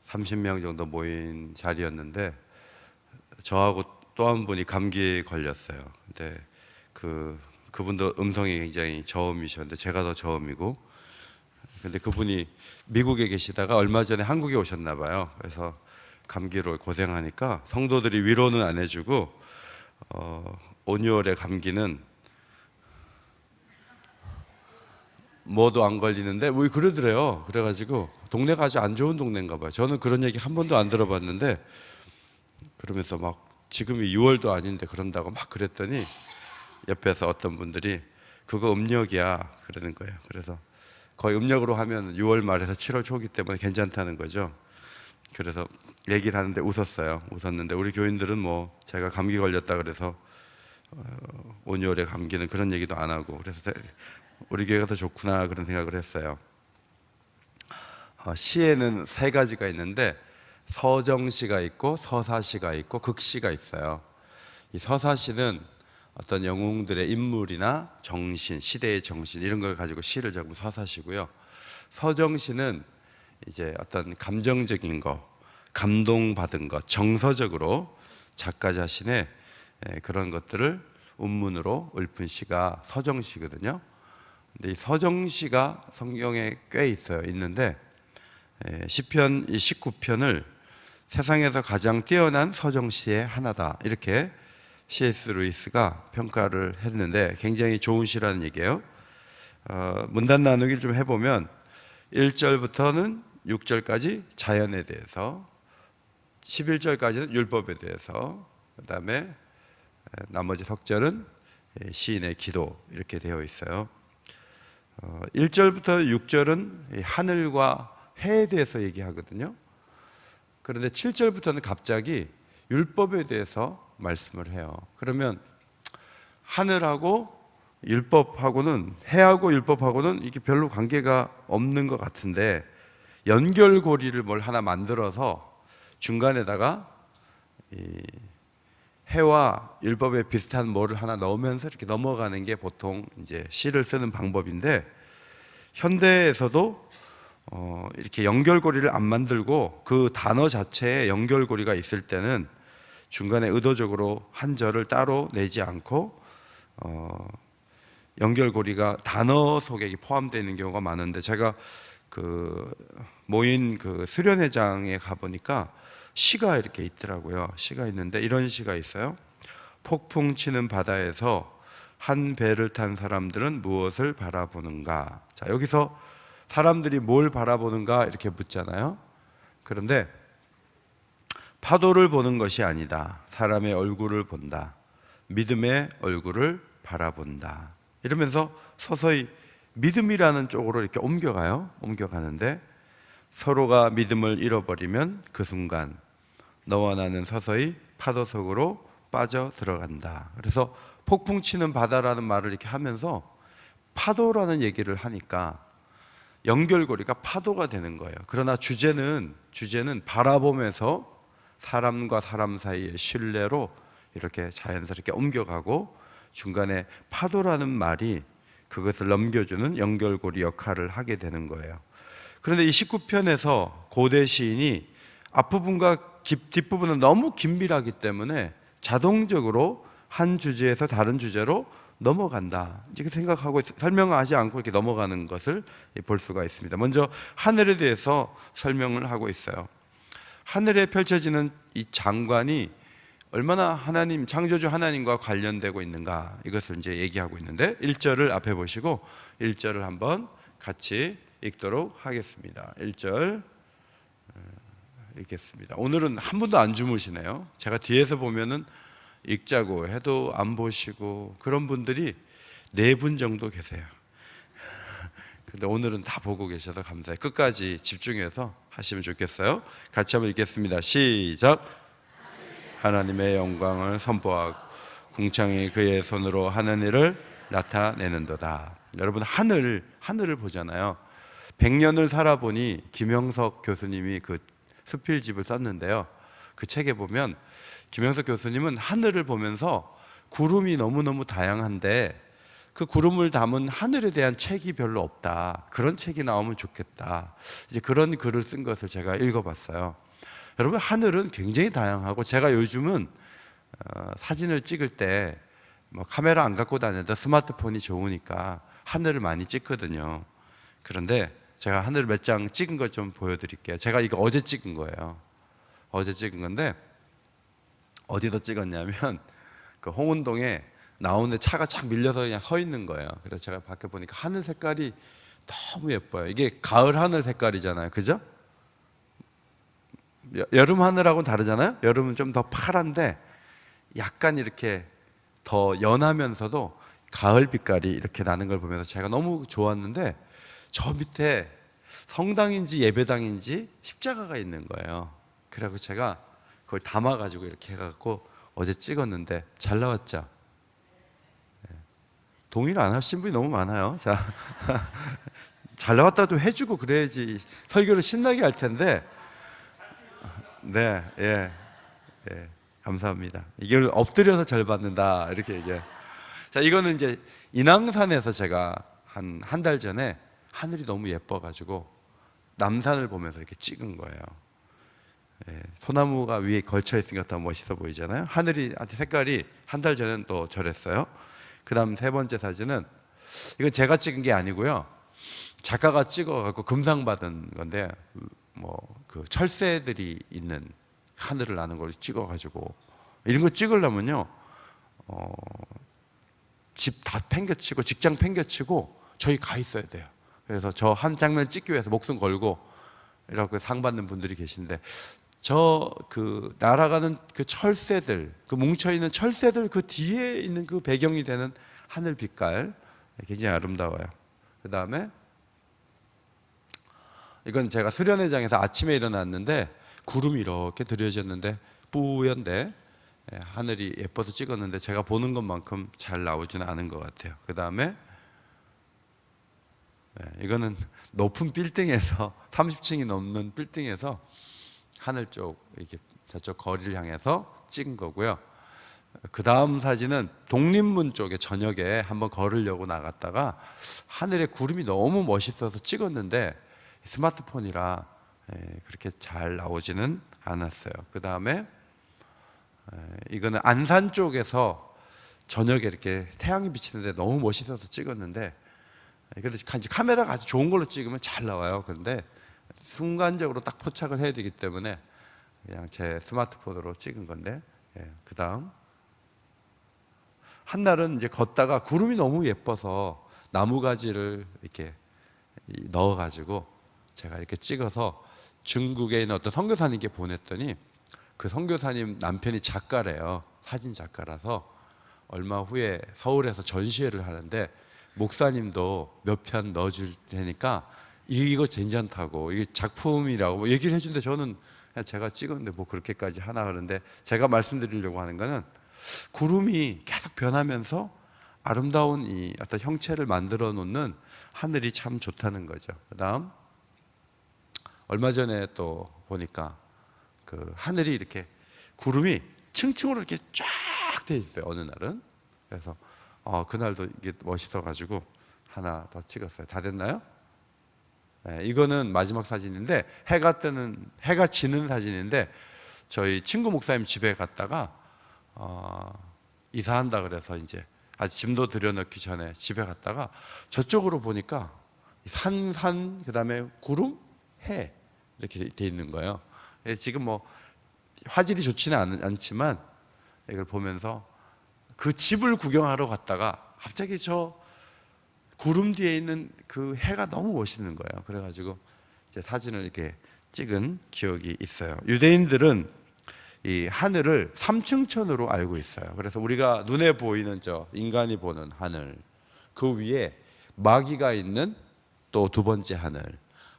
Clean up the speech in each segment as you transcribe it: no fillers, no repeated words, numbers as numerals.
30명 정도 모인 자리였는데 저하고 또 한 분이 감기에 걸렸어요. 근데 그분도 음성이 굉장히 저음이셨는데 제가 더 저음이고, 근데 그분이 미국에 계시다가 얼마 전에 한국에 오셨나 봐요. 그래서 감기로 고생하니까 성도들이 위로는 안 해주고 5, 6월에 감기는 뭐도 안 걸리는데 뭐 그러더래요. 그래가지고 동네가 아주 안 좋은 동네인가 봐요. 저는 그런 얘기 한 번도 안 들어봤는데, 그러면서 막 지금이 6월도 아닌데 그런다고 막 그랬더니 옆에서 어떤 분들이 그거 음력이야 그러는 거예요. 그래서 거의 음력으로 하면 6월 말에서 7월 초기 때문에 괜찮다는 거죠. 그래서 얘기를 하는데 웃었는데 우리 교인들은 뭐 제가 감기 걸렸다 그래서 5, 6월에 감기는 그런 얘기도 안 하고, 그래서 우리 교회가 더 좋구나 그런 생각을 했어요. 시에는 세 가지가 있는데 서정시가 있고 서사시가 있고 극시가 있어요. 이 서사시는 어떤 영웅들의 인물이나 정신, 시대의 정신 이런 걸 가지고 시를 적으면 서사시고요. 서정시는 이제 어떤 감정적인 거, 감동받은 것, 정서적으로 작가 자신의 그런 것들을 운문으로 읊은 시가 서정시거든요. 근데 이 서정시가 성경에 꽤 있는데 시편 19편을 세상에서 가장 뛰어난 서정시의 하나다 이렇게 C.S. 루이스가 평가를 했는데 굉장히 좋은 시라는 얘기예요. 문단 나누기를 좀 해보면 1절부터는 6절까지 자연에 대해서, 11절까지는 율법에 대해서, 그 다음에 나머지 석절은 시인의 기도 이렇게 되어 있어요. 1절부터 6절은 하늘과 해에 대해서 얘기하거든요. 그런데 7절부터는 갑자기 율법에 대해서 말씀을 해요. 그러면 하늘하고 율법하고는, 해하고 율법하고는 이게 별로 관계가 없는 것 같은데 연결고리를 뭘 하나 만들어서 중간에다가 이 해와 율법에 비슷한 뭐를 하나 넣으면서 이렇게 넘어가는 게 보통 이제 시를 쓰는 방법인데, 현대에서도 이렇게 연결고리를 안 만들고 그 단어 자체에 연결고리가 있을 때는 중간에 의도적으로 한 절을 따로 내지 않고 연결고리가 단어 속에 포함되어 있는 경우가 많은데, 제가 그 모인 그 수련회장에 가보니까 시가 이렇게 있더라고요. 시가 있는데 이런 시가 있어요. 폭풍 치는 바다에서 한 배를 탄 사람들은 무엇을 바라보는가? 자, 여기서 사람들이 뭘 바라보는가 이렇게 묻잖아요. 그런데 파도를 보는 것이 아니다. 사람의 얼굴을 본다. 믿음의 얼굴을 바라본다. 이러면서 서서히 믿음이라는 쪽으로 이렇게 옮겨가는데, 서로가 믿음을 잃어버리면 그 순간 너와 나는 서서히 파도 속으로 빠져 들어간다. 그래서 폭풍 치는 바다라는 말을 이렇게 하면서 파도라는 얘기를 하니까 연결고리가 파도가 되는 거예요. 그러나 주제는 바라보면서 사람과 사람 사이의 신뢰로 이렇게 자연스럽게 옮겨가고, 중간에 파도라는 말이 그것을 넘겨주는 연결고리 역할을 하게 되는 거예요. 그런데 이 19편에서 고대 시인이 앞부분과 뒷부분은 너무 긴밀하기 때문에 자동적으로 한 주제에서 다른 주제로 넘어간다 이렇게 생각하고 설명하지 않고 이렇게 넘어가는 것을 볼 수가 있습니다. 먼저 하늘에 대해서 설명을 하고 있어요. 하늘에 펼쳐지는 이 장관이 얼마나 하나님, 창조주 하나님과 관련되고 있는가, 이것을 이제 얘기하고 있는데 1절을 앞에 보시고 1절을 한번 같이 읽도록 하겠습니다. 1절 읽겠습니다. 오늘은 한 분도 안 주무시네요. 제가 뒤에서 보면은 읽자고 해도 안 보시고 그런 분들이 4분 정도 계세요. 근데 오늘은 다 보고 계셔서 감사해요. 끝까지 집중해서 하시면 좋겠어요. 같이 한번 읽겠습니다. 시작. 하나님의 영광을 선포하고 궁창이 그의 손으로 하는 일을 나타내는도다. 여러분, 하늘을 보잖아요. 100년을 살아보니 김영석 교수님이 그 수필집을 썼는데요. 그 책에 보면 김영석 교수님은 하늘을 보면서 구름이 너무너무 다양한데 그 구름을 담은 하늘에 대한 책이 별로 없다. 그런 책이 나오면 좋겠다. 이제 그런 글을 쓴 것을 제가 읽어봤어요. 여러분, 하늘은 굉장히 다양하고, 제가 요즘은 사진을 찍을 때 뭐 카메라 안 갖고 다니다 스마트폰이 좋으니까 하늘을 많이 찍거든요. 그런데 제가 하늘 몇 장 찍은 것 좀 보여드릴게요. 제가 이거 어제 찍은 거예요. 어제 찍은 건데, 어디서 찍었냐면 그 홍은동에 나오는데 차가 착 밀려서 그냥 서 있는 거예요. 그래서 제가 밖에 보니까 하늘 색깔이 너무 예뻐요. 이게 가을 하늘 색깔이잖아요, 그죠? 여름 하늘하고는 다르잖아요. 여름은 좀 더 파란데 약간 이렇게 더 연하면서도 가을 빛깔이 이렇게 나는 걸 보면서 제가 너무 좋았는데, 저 밑에 성당인지 예배당인지 십자가가 있는 거예요. 그래서 제가 그걸 담아가지고 이렇게 해갖고 어제 찍었는데 잘 나왔죠? 동의를 안 하신 분이 너무 많아요. 자, 잘 나왔다도 해주고 그래야지 설교를 신나게 할 텐데. 네, 예, 예, 감사합니다. 이걸 엎드려서 절 받는다 이렇게 얘기해요. 자, 이거는 이제 인왕산에서 제가 한 달 전에 하늘이 너무 예뻐가지고 남산을 보면서 이렇게 찍은 거예요. 예, 소나무가 위에 걸쳐 있으니까 더 멋있어 보이잖아요. 하늘이 색깔이 한 달 전엔 또 저랬어요. 그 다음 세 번째 사진은, 이건 제가 찍은 게 아니고요, 작가가 찍어갖고 금상 받은 건데, 뭐 그 철새들이 있는 하늘을 나는 걸 찍어가지고, 이런 거 찍으려면요 집 다 팽개치고 직장 팽개치고 저희 가 있어야 돼요. 그래서 저 한 장면 찍기 위해서 목숨 걸고 이렇게 상 받는 분들이 계신데, 저 그 날아가는 그 철새들, 그 뭉쳐있는 철새들 그 뒤에 있는 그 배경이 되는 하늘 빛깔 굉장히 아름다워요. 그 다음에 이건 제가 수련회장에서 아침에 일어났는데 구름이 이렇게 드려졌는데 뿌연데, 하늘이 예뻐서 찍었는데 제가 보는 것만큼 잘 나오지는 않은 것 같아요. 그 다음에 이거는 높은 빌딩에서 30층이 넘는 빌딩에서 하늘 쪽 이렇게 저쪽 거리를 향해서 찍은 거고요. 그 다음 사진은 독립문 쪽에 저녁에 한번 걸으려고 나갔다가 하늘에 구름이 너무 멋있어서 찍었는데 스마트폰이라 그렇게 잘 나오지는 않았어요. 그 다음에 이거는 안산 쪽에서 저녁에 이렇게 태양이 비치는데 너무 멋있어서 찍었는데, 그래도 카메라가 아주 좋은 걸로 찍으면 잘 나와요. 그런데 순간적으로 딱 포착을 해야 되기 때문에 그냥 제 스마트폰으로 찍은 건데, 그 다음 한날은 이제 걷다가 구름이 너무 예뻐서 나무가지를 이렇게 넣어가지고 제가 이렇게 찍어서 중국에 있는 어떤 선교사님께 보냈더니, 그 선교사님 남편이 작가래요. 사진 작가라서 얼마 후에 서울에서 전시회를 하는데 목사님도 몇 편 넣어줄 테니까 이거 괜찮다고, 이게 작품이라고 뭐 얘기를 해준데, 저는 그냥 제가 찍었는데 뭐 그렇게까지 하나. 그런데 제가 말씀드리려고 하는 거는, 구름이 계속 변하면서 아름다운 이 어떤 형체를 만들어 놓는 하늘이 참 좋다는 거죠. 그 다음 얼마 전에 또 보니까 그 하늘이 이렇게 구름이 층층으로 이렇게 쫙 돼 있어요, 어느 날은. 그래서 그날도 이게 멋있어 가지고 하나 더 찍었어요. 다 됐나요? 네, 이거는 마지막 사진인데 해가 지는 사진인데, 저희 친구 목사님 집에 갔다가 이사한다 그래서 이제 아직 짐도 들여놓기 전에 집에 갔다가 저쪽으로 보니까 산 그다음에 구름, 해 이렇게 돼 있는 거예요. 지금 뭐 화질이 좋지는 않지만 이걸 보면서 그 집을 구경하러 갔다가 갑자기 저 구름 뒤에 있는 그 해가 너무 멋있는 거예요. 그래가지고 이제 사진을 이렇게 찍은 기억이 있어요. 유대인들은 이 하늘을 삼층천으로 알고 있어요. 그래서 우리가 눈에 보이는 저 인간이 보는 하늘, 그 위에 마귀가 있는 또 두 번째 하늘,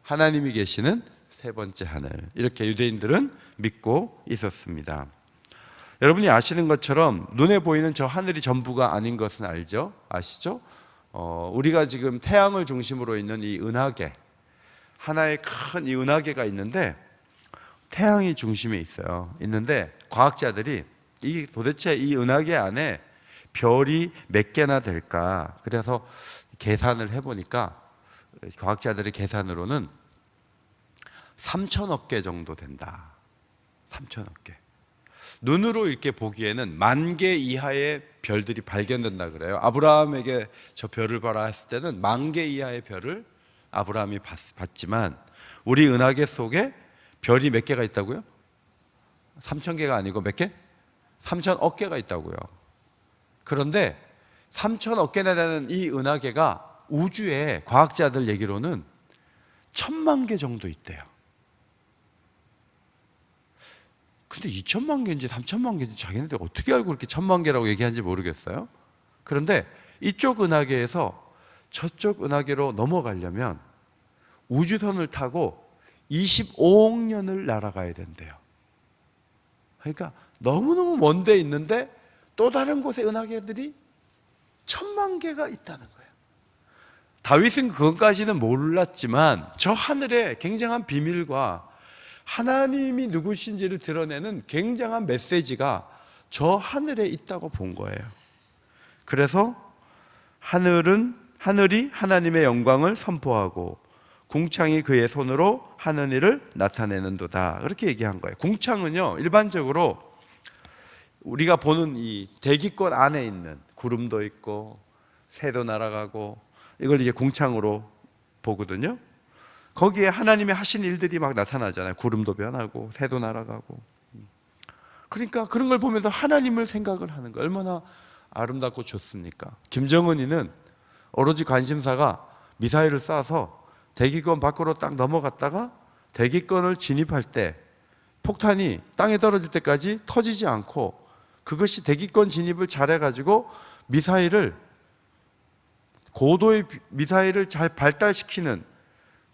하나님이 계시는 세 번째 하늘, 이렇게 유대인들은 믿고 있었습니다. 여러분이 아시는 것처럼 눈에 보이는 저 하늘이 전부가 아닌 것은 알죠? 아시죠? 우리가 지금 태양을 중심으로 있는 이 은하계, 하나의 큰 이 은하계가 있는데 태양이 중심에 있어요. 있는데 과학자들이 도대체 이 은하계 안에 별이 몇 개나 될까? 그래서 계산을 해보니까 과학자들의 계산으로는 3천억 개 정도 된다. 3천억 개. 눈으로 이렇게 보기에는 10,000개 이하의 별들이 발견된다 그래요. 아브라함에게 저 별을 봐라 했을 때는 10,000개 이하의 별을 아브라함이 봤지만 우리 은하계 속에 별이 몇 개가 있다고요? 3,000개가 아니고 몇 개? 3천억 개가 있다고요. 그런데 3천억 개나 되는 이 은하계가 우주에 과학자들 얘기로는 1,000,000 개 정도 있대요. 근데 2,000,000 개인지 3,000,000 개인지 자기네들 어떻게 알고 그렇게 1,000,000 개라고 얘기하는지 모르겠어요. 그런데 이쪽 은하계에서 저쪽 은하계로 넘어가려면 우주선을 타고 25억 년을 날아가야 된대요. 그러니까 너무너무 먼 데 있는데 또 다른 곳에 은하계들이 1,000,000 개가 있다는 거예요. 다윗은 그것까지는 몰랐지만 저 하늘에 굉장한 비밀과 하나님이 누구신지를 드러내는 굉장한 메시지가 저 하늘에 있다고 본 거예요. 그래서 하늘이 하나님의 영광을 선포하고 궁창이 그의 손으로 하는 일을 나타내는도다. 그렇게 얘기한 거예요. 궁창은요, 일반적으로 우리가 보는 이 대기권 안에 있는 구름도 있고 새도 날아가고 이걸 이제 궁창으로 보거든요. 거기에 하나님이 하신 일들이 막 나타나잖아요. 구름도 변하고 새도 날아가고. 그러니까 그런 걸 보면서 하나님을 생각을 하는 거예요. 얼마나 아름답고 좋습니까? 김정은이는 오로지 관심사가 미사일을 쏴서 대기권 밖으로 딱 넘어갔다가 대기권을 진입할 때 폭탄이 땅에 떨어질 때까지 터지지 않고 그것이 대기권 진입을 잘해가지고 고도의 미사일을 잘 발달시키는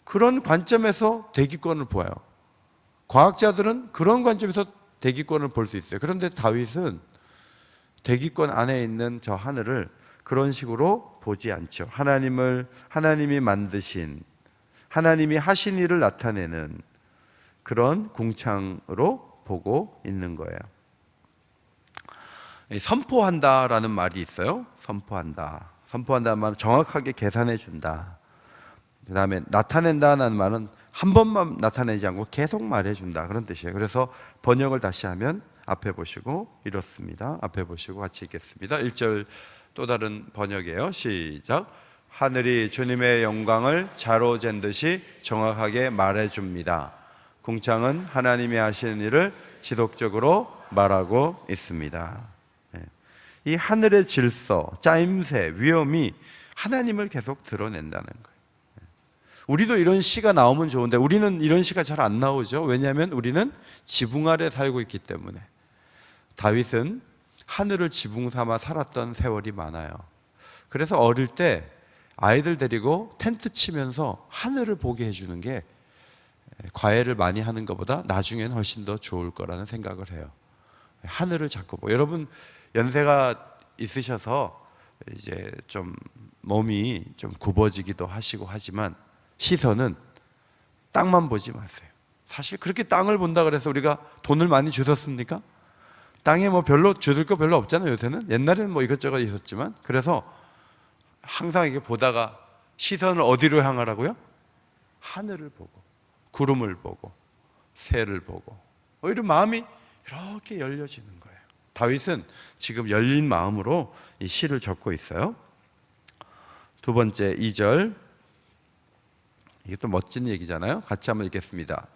그런 관점에서 대기권을 보아요. 과학자들은 그런 관점에서 대기권을 볼 수 있어요. 그런데 다윗은 대기권 안에 있는 저 하늘을 그런 식으로 보지 않죠. 하나님이 만드신, 하나님이 하신 일을 나타내는 그런 궁창으로 보고 있는 거예요. 선포한다라는 말이 있어요. 선포한다는 말은 정확하게 계산해 준다. 그 다음에 나타낸다는 말은 한 번만 나타내지 않고 계속 말해준다, 그런 뜻이에요. 그래서 번역을 다시 하면 앞에 보시고 이렇습니다. 앞에 보시고 같이 읽겠습니다. 1절 또 다른 번역이에요. 시작. 하늘이 주님의 영광을 자로 잰 듯이 정확하게 말해줍니다. 궁창은 하나님이 하시는 일을 지속적으로 말하고 있습니다. 이 하늘의 질서, 짜임새, 위엄이 하나님을 계속 드러낸다는 거예요. 우리도 이런 시가 나오면 좋은데 우리는 이런 시가 잘 안 나오죠. 왜냐하면 우리는 지붕 아래 살고 있기 때문에. 다윗은 하늘을 지붕 삼아 살았던 세월이 많아요. 그래서 어릴 때 아이들 데리고 텐트 치면서 하늘을 보게 해주는 게 과외를 많이 하는 것보다 나중에는 훨씬 더 좋을 거라는 생각을 해요. 하늘을 자꾸 보고. 여러분 연세가 있으셔서 이제 좀 몸이 좀 굽어지기도 하시고 하지만 시선은 땅만 보지 마세요. 사실 그렇게 땅을 본다 그래서 우리가 돈을 많이 주셨습니까? 땅에 뭐 별로 주실 거 별로 없잖아요. 요새는. 옛날에는 뭐 이것저것 있었지만. 그래서 항상 이게 보다가 시선을 어디로 향하라고요? 하늘을 보고, 구름을 보고, 새를 보고, 오히려 마음이 이렇게 열려지는 거예요. 다윗은 지금 열린 마음으로 이 시를 적고 있어요. 두 번째 2절, 이게 또 멋진 얘기잖아요. 같이 한번 읽겠습니다.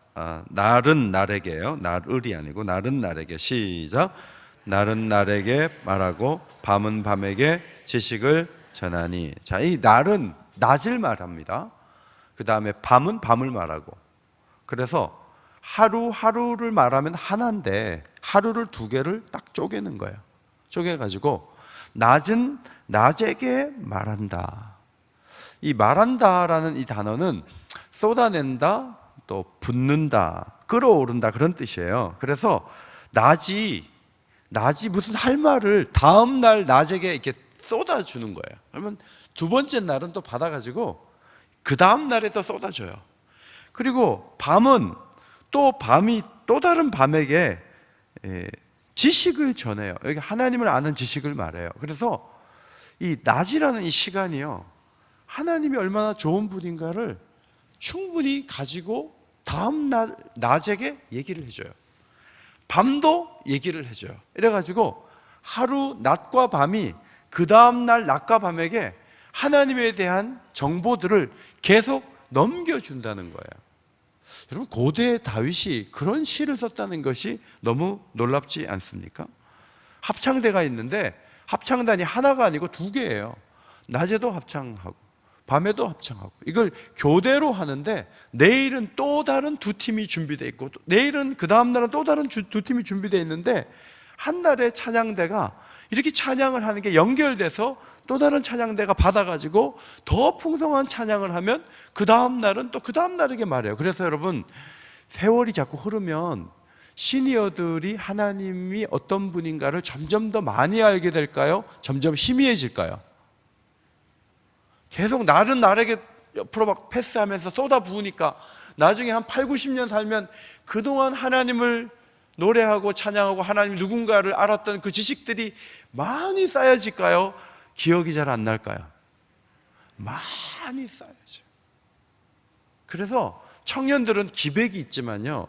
날은 날에게요. 날을이 아니고 날은 날에게. 시작. 날은 날에게 말하고 밤은 밤에게 지식을 전하니. 자, 이 날은 낮을 말합니다. 그 다음에 밤은 밤을 말하고. 그래서 하루를 말하면 하나인데 하루를 두 개를 딱 쪼개는 거예요. 쪼개가지고 낮은 낮에게 말한다. 이 말한다라는 이 단어는 쏟아낸다, 또 붓는다, 끌어오른다, 그런 뜻이에요. 그래서 낮이 무슨 할 말을 다음 날 낮에게 이렇게 쏟아주는 거예요. 그러면 두 번째 날은 또 받아가지고 그 다음 날에 또 쏟아줘요. 그리고 밤은 또 밤이 또 다른 밤에게 지식을 전해요. 여기 하나님을 아는 지식을 말해요. 그래서 이 낮이라는 이 시간이요, 하나님이 얼마나 좋은 분인가를 충분히 가지고 다음 날 낮에게 얘기를 해줘요. 밤도 얘기를 해줘요. 이래가지고 하루 낮과 밤이 그 다음 날 낮과 밤에게 하나님에 대한 정보들을 계속 넘겨준다는 거예요. 여러분, 고대 다윗이 그런 시를 썼다는 것이 너무 놀랍지 않습니까? 합창대가 있는데 합창단이 하나가 아니고 두 개예요. 낮에도 합창하고 밤에도 합창하고, 이걸 교대로 하는데 내일은 또 다른 두 팀이 준비되어 있고, 내일은 그 다음 날은 또 다른 두 팀이 준비되어 있는데, 한 날의 찬양대가 이렇게 찬양을 하는 게 연결돼서 또 다른 찬양대가 받아가지고 더 풍성한 찬양을 하면 그 다음 날은 또 그 다음 날에게 말해요. 그래서 여러분, 세월이 자꾸 흐르면 시니어들이 하나님이 어떤 분인가를 점점 더 많이 알게 될까요? 점점 희미해질까요? 계속 날은 날에게 옆으로 막 패스하면서 쏟아 부으니까 나중에 한 8, 90년 살면 그동안 하나님을 노래하고 찬양하고 하나님 누군가를 알았던 그 지식들이 많이 쌓여질까요? 기억이 잘 안 날까요? 많이 쌓여져요. 그래서 청년들은 기백이 있지만요,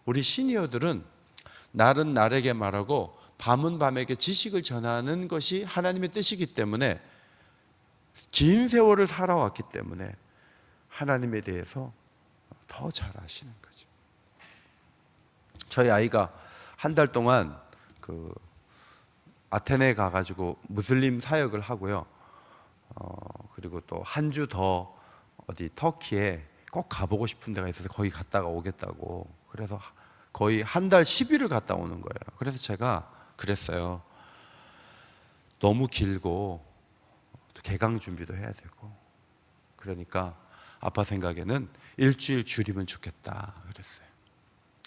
우리 시니어들은 날은 날에게 말하고 밤은 밤에게 지식을 전하는 것이 하나님의 뜻이기 때문에, 긴 세월을 살아왔기 때문에 하나님에 대해서 더 잘 아시는 거죠. 저희 아이가 한 달 동안 그 아테네에 가가지고 무슬림 사역을 하고요. 그리고 또 한 주 더 어디 터키에 꼭 가보고 싶은 데가 있어서 거기 갔다가 오겠다고. 그래서 거의 한 달 10일을 갔다 오는 거예요. 그래서 제가 그랬어요. 너무 길고 또 개강 준비도 해야 되고, 그러니까 아빠 생각에는 일주일 줄이면 좋겠다 그랬어요.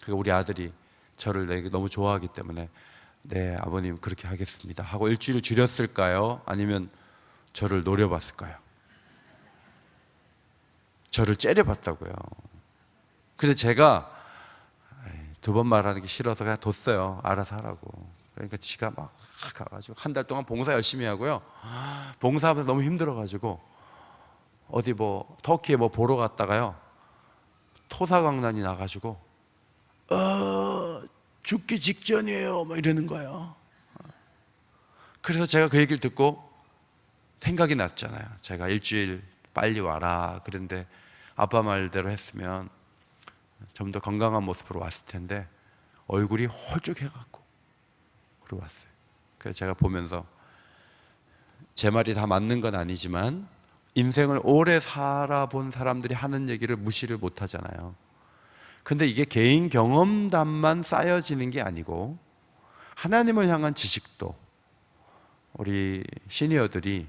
그러니까 우리 아들이 저를 되게 너무 좋아하기 때문에 네 아버님 그렇게 하겠습니다 하고 일주일 줄였을까요? 아니면 저를 노려봤을까요? 저를 째려봤다고요. 근데 제가 두 번 말하는 게 싫어서 그냥 뒀어요. 알아서 하라고. 그러니까 지가 막 가가지고 한 달 동안 봉사 열심히 하고요, 봉사하면서 너무 힘들어가지고 어디 뭐 터키에 뭐 보러 갔다가요, 토사광난이 나가지고 죽기 직전이에요 막 이러는 거예요. 그래서 제가 그 얘기를 듣고 생각이 났잖아요. 제가 일주일 빨리 와라 그랬는데 아빠 말대로 했으면 좀 더 건강한 모습으로 왔을 텐데 얼굴이 홀쭉해갖고 그러고 왔어요. 그래서 제가 보면서 제 말이 다 맞는 건 아니지만 인생을 오래 살아본 사람들이 하는 얘기를 무시를 못 하잖아요. 근데 이게 개인 경험담만 쌓여지는 게 아니고 하나님을 향한 지식도 우리 시니어들이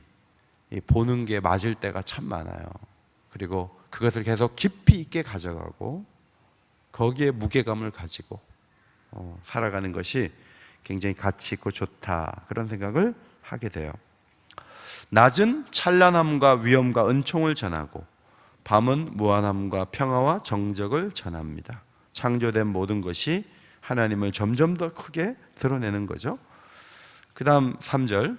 보는 게 맞을 때가 참 많아요. 그리고 그것을 계속 깊이 있게 가져가고 거기에 무게감을 가지고 살아가는 것이 굉장히 가치 있고 좋다, 그런 생각을 하게 돼요. 낮은 찬란함과 위엄과 은총을 전하고 밤은 무한함과 평화와 정적을 전합니다. 창조된 모든 것이 하나님을 점점 더 크게 드러내는 거죠. 그 다음 3절,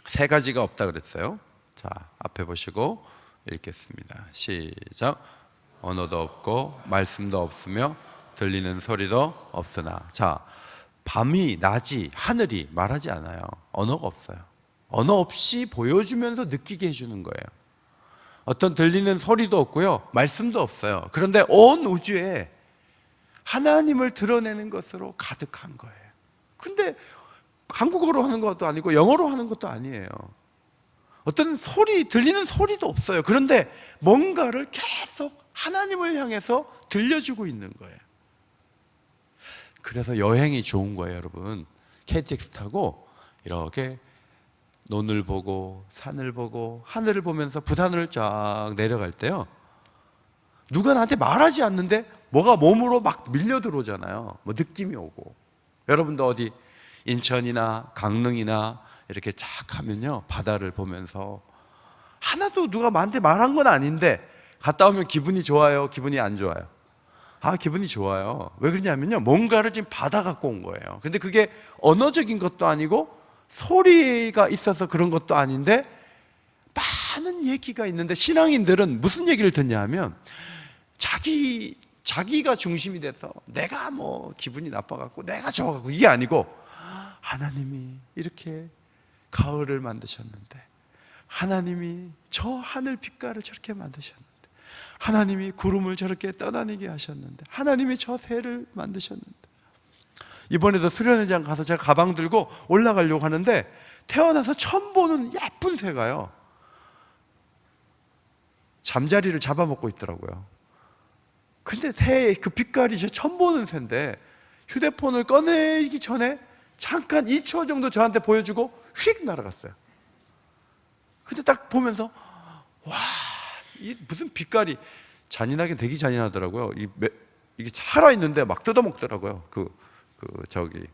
세 가지가 없다 그랬어요. 자, 앞에 보시고 읽겠습니다. 시작. 언어도 없고 말씀도 없으며 들리는 소리도 없으나. 자, 밤이 낮이 하늘이 말하지 않아요. 언어가 없어요. 언어 없이 보여주면서 느끼게 해주는 거예요. 어떤 들리는 소리도 없고요, 말씀도 없어요. 그런데 온 우주에 하나님을 드러내는 것으로 가득한 거예요. 근데 한국어로 하는 것도 아니고 영어로 하는 것도 아니에요. 어떤 소리, 들리는 소리도 없어요. 그런데 뭔가를 계속 하나님을 향해서 들려주고 있는 거예요. 그래서 여행이 좋은 거예요, 여러분. KTX 타고 이렇게 논을 보고 산을 보고 하늘을 보면서 부산을 쫙 내려갈 때요, 누가 나한테 말하지 않는데 뭐가 몸으로 막 밀려 들어오잖아요. 뭐 느낌이 오고. 여러분도 어디 인천이나 강릉이나 이렇게 쫙 가면요, 바다를 보면서 하나도 누가 나한테 말한 건 아닌데 갔다 오면 기분이 좋아요, 기분이 안 좋아요? 기분이 좋아요. 왜 그러냐면요, 뭔가를 지금 받아 갖고 온 거예요. 근데 그게 언어적인 것도 아니고 소리가 있어서 그런 것도 아닌데 많은 얘기가 있는데, 신앙인들은 무슨 얘기를 듣냐 하면 자기가 중심이 돼서 내가 뭐 기분이 나빠갖고 내가 좋아갖고, 이게 아니고 하나님이 이렇게 가을을 만드셨는데, 하나님이 저 하늘 빛깔을 저렇게 만드셨는데, 하나님이 구름을 저렇게 떠다니게 하셨는데, 하나님이 저 새를 만드셨는데. 이번에도 수련회장 가서 제가 가방 들고 올라가려고 하는데 태어나서 처음 보는 예쁜 새가요, 잠자리를 잡아먹고 있더라고요. 근데 새의 그 빛깔이 저 처음 보는 새인데 휴대폰을 꺼내기 전에 잠깐 2초 정도 저한테 보여주고 휙 날아갔어요. 근데 딱 보면서 와, 이 무슨 빛깔이 잔인하게 되게 잔인하더라고요. 이게 살아있는데 막 뜯어먹더라고요. 저기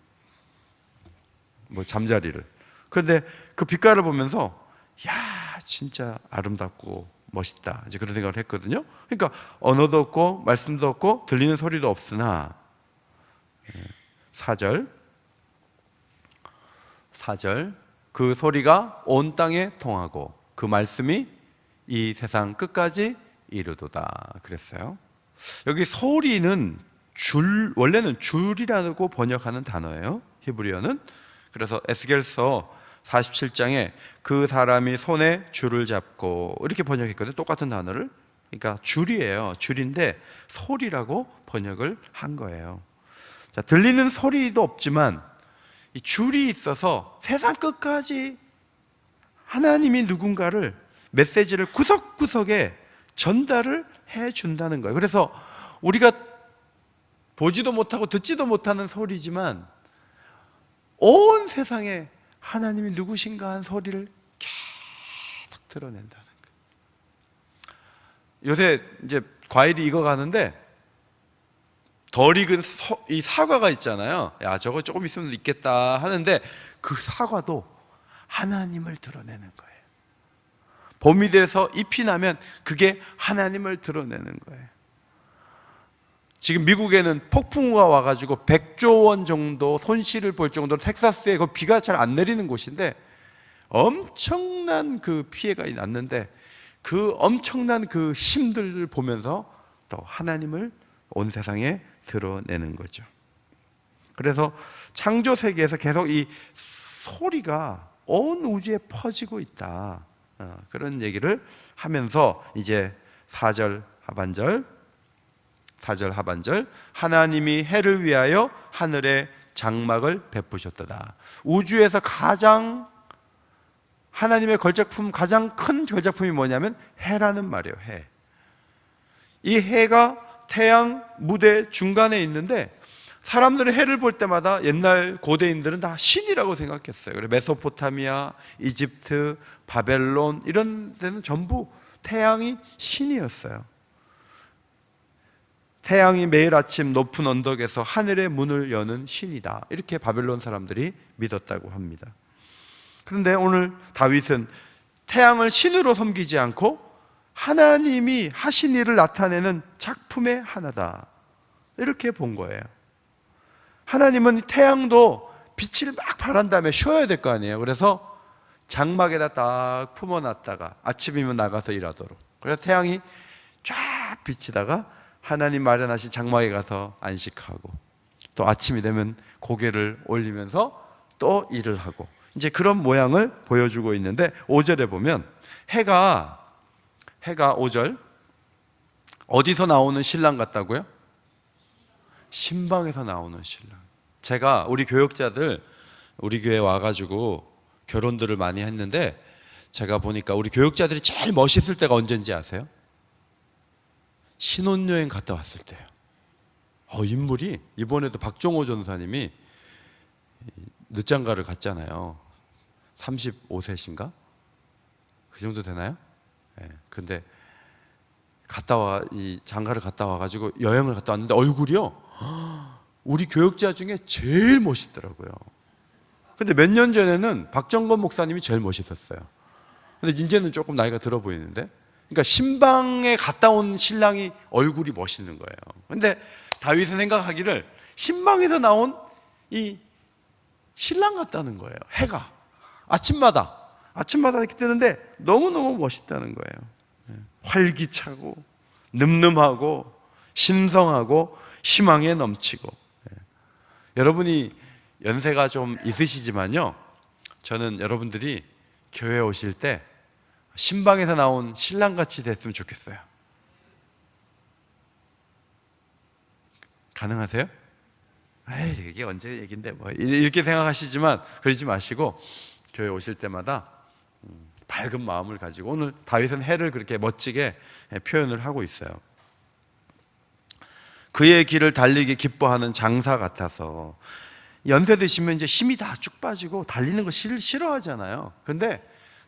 뭐 잠자리를. 그런데 그 빛깔을 보면서 야, 진짜 아름답고 멋있다, 이제 그런 생각을 했거든요. 그러니까 언어도 없고 말씀도 없고 들리는 소리도 없으나 4절 그 소리가 온 땅에 통하고 그 말씀이 이 세상 끝까지 이르도다 그랬어요. 여기 소리는 원래는 줄이라고 번역하는 단어예요, 히브리어는. 그래서 에스겔서 47장에 그 사람이 손에 줄을 잡고 이렇게 번역했거든요, 똑같은 단어를. 그러니까 줄이에요. 줄인데 소리라고 번역을 한 거예요. 자, 들리는 소리도 없지만 이 줄이 있어서 세상 끝까지 하나님이 누군가를, 메시지를 구석구석에 전달을 해준다는 거예요. 그래서 우리가 보지도 못하고 듣지도 못하는 소리지만 온 세상에 하나님이 누구신가 한 소리를 계속 드러낸다는 거예요. 요새 이제 과일이 익어가는데 덜 익은 이 사과가 있잖아요. 야, 저거 조금 있으면 익겠다 하는데 그 사과도 하나님을 드러내는 거예요. 봄이 돼서 잎이 나면 그게 하나님을 드러내는 거예요. 지금 미국에는 폭풍우가 와가지고 100조 원 정도 손실을 볼 정도로 텍사스에 그 비가 잘 안 내리는 곳인데 엄청난 그 피해가 났는데 그 엄청난 그 힘들을 보면서 또 하나님을 온 세상에 드러내는 거죠. 그래서 창조 세계에서 계속 이 소리가 온 우주에 퍼지고 있다, 그런 얘기를 하면서 이제 4절 하반절 하나님이 해를 위하여 하늘에 장막을 베푸셨도다. 우주에서 가장 하나님의 걸작품, 가장 큰 걸작품이 뭐냐면 해라는 말이에요. 해. 이 해가 태양 무대 중간에 있는데 사람들은 해를 볼 때마다 옛날 고대인들은 다 신이라고 생각했어요. 그래서 메소포타미아, 이집트, 바벨론 이런 데는 전부 태양이 신이었어요. 태양이 매일 아침 높은 언덕에서 하늘의 문을 여는 신이다, 이렇게 바벨론 사람들이 믿었다고 합니다. 그런데 오늘 다윗은 태양을 신으로 섬기지 않고 하나님이 하신 일을 나타내는 작품의 하나다, 이렇게 본 거예요. 하나님은 태양도 빛을 막 발한 다음에 쉬어야 될 거 아니에요. 그래서 장막에다 딱 품어놨다가 아침이면 나가서 일하도록. 그래서 태양이 쫙 비치다가 하나님 마련하신 장막에 가서 안식하고 또 아침이 되면 고개를 올리면서 또 일을 하고, 이제 그런 모양을 보여주고 있는데 5절에 보면 해가 5절 어디서 나오는 신랑 같다고요? 신방에서 나오는 신랑. 제가 우리 교역자들 우리 교회 와가지고 결혼들을 많이 했는데 제가 보니까 우리 교역자들이 제일 멋있을 때가 언제인지 아세요? 신혼여행 갔다 왔을 때요. 인물이, 이번에도 박종호 전사님이 늦장가를 갔잖아요. 35세신가? 그 정도 되나요? 네. 근데 이 장가를 갔다 와가지고 여행을 갔다 왔는데 얼굴이요, 우리 교역자 중에 제일 멋있더라고요. 근데 몇 년 전에는 박정건 목사님이 제일 멋있었어요. 근데 이제는 조금 나이가 들어 보이는데 그러니까 신방에 갔다 온 신랑이 얼굴이 멋있는 거예요. 근데 다윗은 생각하기를 신방에서 나온 이 신랑 같다는 거예요. 해가 아침마다 이렇게 뜨는데 너무너무 멋있다는 거예요. 활기차고 늠름하고 신성하고 희망에 넘치고. 여러분이 연세가 좀 있으시지만요, 저는 여러분들이 교회 오실 때 신방에서 나온 신랑같이 됐으면 좋겠어요. 가능하세요? 에이, 이게 언제 얘기인데 뭐 이렇게 생각하시지만 그러지 마시고 교회 오실 때마다 밝은 마음을 가지고, 오늘 다윗은 해를 그렇게 멋지게 표현을 하고 있어요. 그의 길을 달리기 기뻐하는 장사 같아서. 연세 드시면 이제 힘이 다 쭉 빠지고 달리는 거 싫어하잖아요. 근데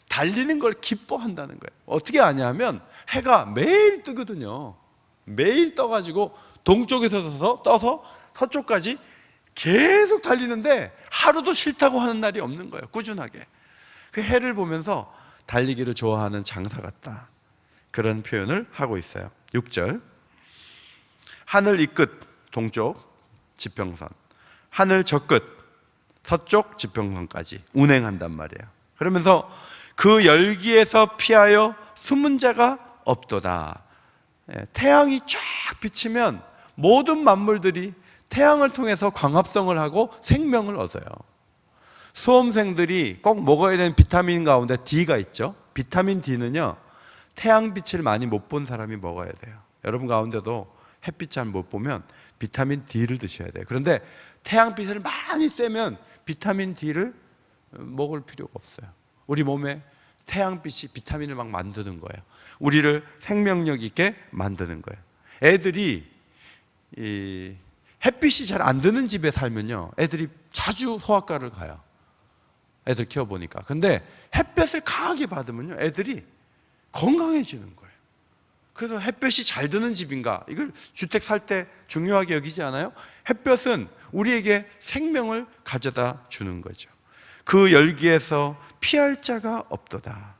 달리는 걸 기뻐한다는 거예요. 어떻게 아냐면 해가 매일 뜨거든요. 매일 떠가지고 동쪽에서 떠서 서쪽까지 계속 달리는데 하루도 싫다고 하는 날이 없는 거예요. 꾸준하게. 그 해를 보면서 달리기를 좋아하는 장사 같다, 그런 표현을 하고 있어요. 6절, 하늘 이 끝 동쪽 지평선, 하늘 저 끝 서쪽 지평선까지 운행한단 말이에요. 그러면서 그 열기에서 피하여 숨은 자가 없도다. 태양이 쫙 비치면 모든 만물들이 태양을 통해서 광합성을 하고 생명을 얻어요. 수험생들이 꼭 먹어야 되는 비타민 가운데 D가 있죠. 비타민 D는요, 태양빛을 많이 못 본 사람이 먹어야 돼요. 여러분 가운데도 햇빛 잘 못 보면 비타민 D를 드셔야 돼요. 그런데 태양빛을 많이 쐬면 비타민 D를 먹을 필요가 없어요. 우리 몸에 태양빛이 비타민을 막 만드는 거예요. 우리를 생명력 있게 만드는 거예요. 애들이 이 햇빛이 잘 안 드는 집에 살면요, 애들이 자주 소아과를 가요. 애들 키워보니까. 근데 햇볕을 강하게 받으면요, 애들이 건강해지는 거예요. 그래서 햇볕이 잘 드는 집인가, 이걸 주택 살 때 중요하게 여기지 않아요? 햇볕은 우리에게 생명을 가져다 주는 거죠. 그 열기에서 피할 자가 없도다.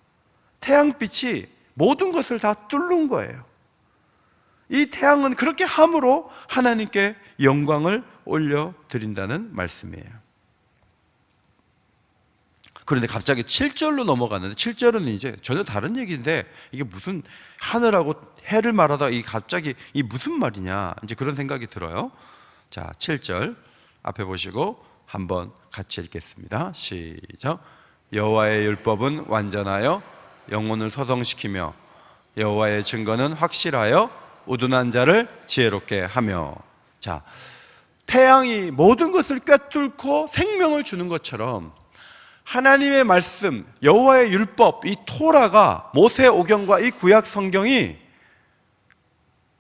태양빛이 모든 것을 다 뚫는 거예요. 이 태양은 그렇게 함으로 하나님께 영광을 올려드린다는 말씀이에요. 그런데 갑자기 7절로 넘어갔는데, 7절은 이제 전혀 다른 얘기인데, 이게 무슨 하늘하고 해를 말하다가 이 갑자기 이 무슨 말이냐, 이제 그런 생각이 들어요. 자, 7절 앞에 보시고 한번 같이 읽겠습니다. 시작. 여호와의 율법은 완전하여 영혼을 소성시키며 여호와의 증거는 확실하여 우둔한 자를 지혜롭게 하며. 자, 태양이 모든 것을 꿰뚫고 생명을 주는 것처럼 하나님의 말씀, 여호와의 율법, 이 토라가, 모세오경과 이 구약 성경이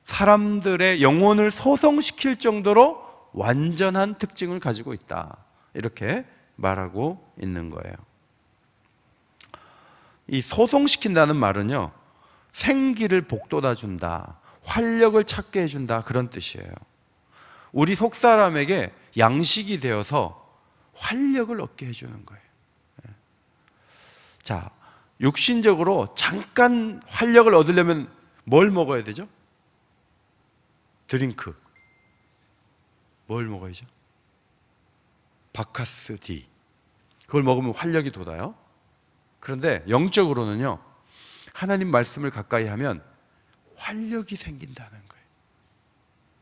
사람들의 영혼을 소성시킬 정도로 완전한 특징을 가지고 있다, 이렇게 말하고 있는 거예요. 이 소성시킨다는 말은요, 생기를 북돋아 준다, 활력을 찾게 해준다, 그런 뜻이에요. 우리 속사람에게 양식이 되어서 활력을 얻게 해주는 거예요. 자, 육신적으로 잠깐 활력을 얻으려면 뭘 먹어야 되죠? 드링크. 뭘 먹어야죠? 바카스 D. 그걸 먹으면 활력이 돋아요. 그런데 영적으로는요, 하나님 말씀을 가까이 하면 활력이 생긴다는 거예요.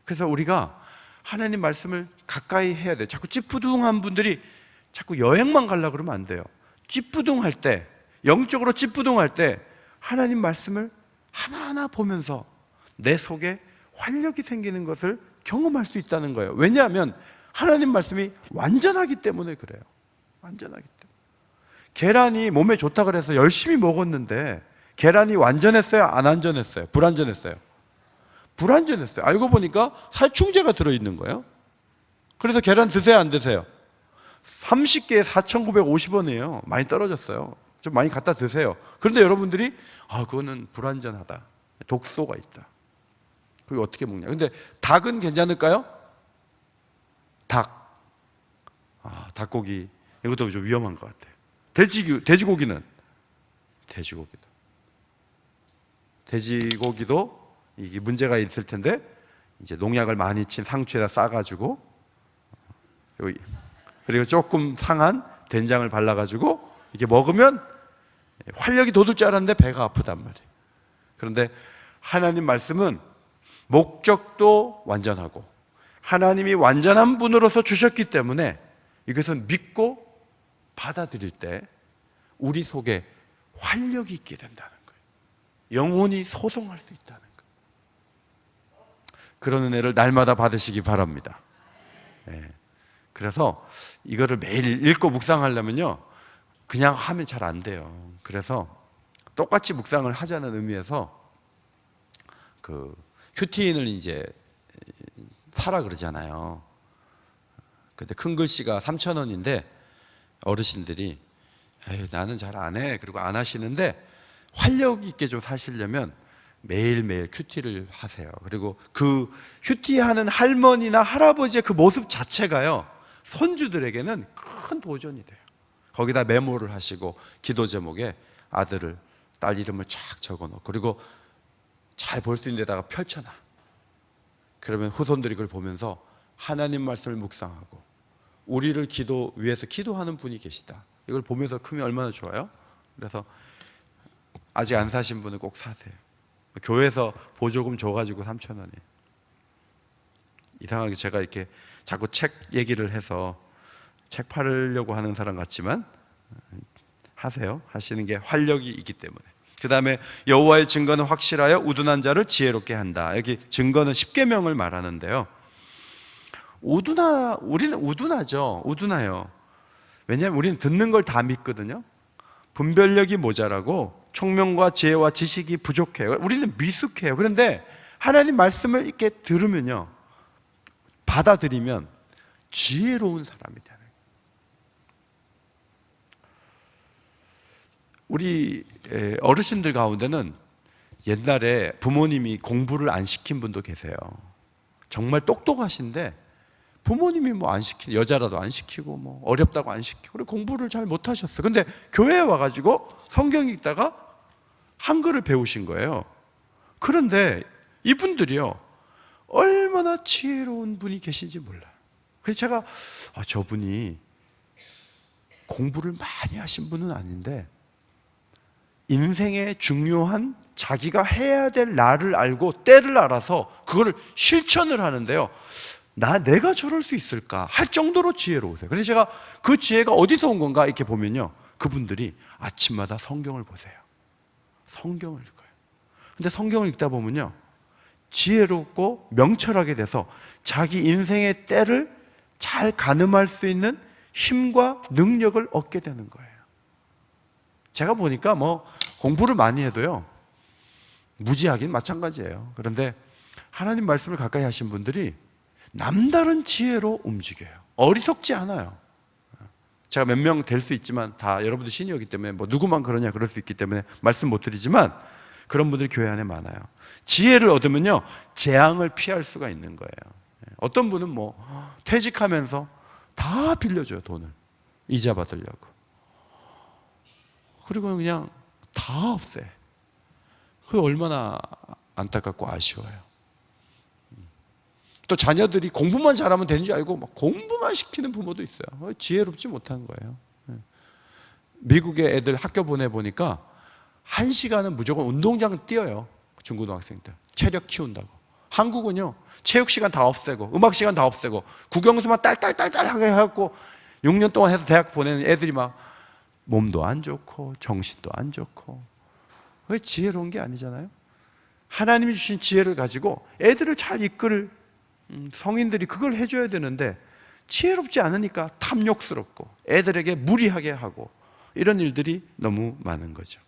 그래서 우리가 하나님 말씀을 가까이 해야 돼요. 자꾸 찌뿌둥한 분들이 자꾸 여행만 가려고 그러면 안 돼요. 찌뿌둥할 때, 영적으로 찌뿌둥할 때 하나님 말씀을 하나하나 보면서 내 속에 활력이 생기는 것을 경험할 수 있다는 거예요. 왜냐하면 하나님 말씀이 완전하기 때문에 그래요. 완전하기 때문에. 계란이 몸에 좋다 그래서 열심히 먹었는데 계란이 완전했어요? 안 완전했어요? 불완전했어요? 불완전했어요. 알고 보니까 살충제가 들어있는 거예요. 그래서 계란 드세요, 안 드세요? 30개에 4,950원이에요. 많이 떨어졌어요. 좀 많이 갖다 드세요. 그런데 여러분들이 그거는 불완전하다, 독소가 있다, 그게 어떻게 먹냐. 근데 닭은 괜찮을까요? 닭, 닭고기, 이것도 좀 위험한 것 같아요. 돼지고기는 돼지고기도 돼지고기도 이게 문제가 있을 텐데 이제 농약을 많이 친 상추에다 싸가지고 그리고 조금 상한 된장을 발라가지고 이렇게 먹으면 활력이 돋을 줄 알았는데 배가 아프단 말이에요. 그런데 하나님 말씀은 목적도 완전하고 하나님이 완전한 분으로서 주셨기 때문에 이것은 믿고 받아들일 때 우리 속에 활력이 있게 된다는 거예요. 영혼이 소성할 수 있다는 거예요. 그런 은혜를 날마다 받으시기 바랍니다. 네. 그래서 이거를 매일 읽고 묵상하려면요 그냥 하면 잘 안 돼요. 그래서 똑같이 묵상을 하자는 의미에서 그 큐티인을 이제 사라 그러잖아요. 근데 큰 글씨가 3,000원인데 어르신들이 에이, 나는 잘 안 해. 그리고 안 하시는데 활력 있게 좀 사시려면 매일매일 큐티를 하세요. 그리고 그 큐티하는 할머니나 할아버지의 그 모습 자체가요 손주들에게는 큰 도전이 돼요. 거기다 메모를 하시고 기도 제목에 아들을 딸 이름을 쫙 적어놓고 그리고 잘 볼 수 있는 데다가 펼쳐놔. 그러면 후손들이 그걸 보면서 하나님 말씀을 묵상하고 우리를 위해서 기도하는 분이 계시다. 이걸 보면서 크면 얼마나 좋아요? 그래서 아직 안 사신 분은 꼭 사세요. 교회에서 보조금 줘가지고 3,000원이에요. 이상하게 제가 이렇게 자꾸 책 얘기를 해서 책 팔으려고 하는 사람 같지만 하세요. 하시는 게 활력이 있기 때문에. 그 다음에 여호와의 증거는 확실하여 우둔한 자를 지혜롭게 한다. 여기 증거는 십계명을 말하는데요. 우리는 우둔하죠. 우둔해요. 왜냐하면 우리는 듣는 걸 다 믿거든요. 분별력이 모자라고 총명과 지혜와 지식이 부족해요. 우리는 미숙해요. 그런데 하나님 말씀을 이렇게 들으면요 받아들이면 지혜로운 사람이 되는 거예요. 우리 어르신들 가운데는 옛날에 부모님이 공부를 안 시킨 분도 계세요. 정말 똑똑하신데 부모님이 뭐 안 시키고 여자라도 안 시키고 뭐 어렵다고 안 시키고 그래 공부를 잘 못하셨어요. 근데 교회에 와가지고 성경 읽다가 한글을 배우신 거예요. 그런데 이분들이요 얼마나 지혜로운 분이 계신지 몰라요. 그래서 제가 저분이 공부를 많이 하신 분은 아닌데 인생의 중요한 자기가 해야 될 날을 알고 때를 알아서 그거를 실천을 하는데요 내가 저럴 수 있을까 할 정도로 지혜로우세요. 그래서 제가 그 지혜가 어디서 온 건가 이렇게 보면요 그분들이 아침마다 성경을 보세요. 성경을 읽어요. 근데 성경을 읽다 보면요 지혜롭고 명철하게 돼서 자기 인생의 때를 잘 가늠할 수 있는 힘과 능력을 얻게 되는 거예요. 제가 보니까 뭐 공부를 많이 해도요 무지하긴 마찬가지예요. 그런데 하나님 말씀을 가까이 하신 분들이 남다른 지혜로 움직여요. 어리석지 않아요. 제가 몇 명 될 수 있지만 다 여러분들 시니어이기 때문에 뭐 누구만 그러냐 그럴 수 있기 때문에 말씀 못 드리지만 그런 분들이 교회 안에 많아요. 지혜를 얻으면요 재앙을 피할 수가 있는 거예요. 어떤 분은 뭐 퇴직하면서 다 빌려줘요. 돈을 이자 받으려고. 그리고 그냥 다 없애. 그게 얼마나 안타깝고 아쉬워요. 또 자녀들이 공부만 잘하면 되는 줄 알고 막 공부만 시키는 부모도 있어요. 지혜롭지 못한 거예요. 미국의 애들 학교 보내보니까 1시간은 무조건 운동장 뛰어요. 중고등학생들 체력 키운다고. 한국은요 체육시간 다 없애고 음악시간 다 없애고 국영수만 딸딸딸딸하게 해갖고 6년 동안 해서 대학 보내는 애들이 막 몸도 안 좋고 정신도 안 좋고. 왜 지혜로운 게 아니잖아요. 하나님이 주신 지혜를 가지고 애들을 잘 이끌 성인들이 그걸 해줘야 되는데 지혜롭지 않으니까 탐욕스럽고 애들에게 무리하게 하고 이런 일들이 너무 많은 거죠.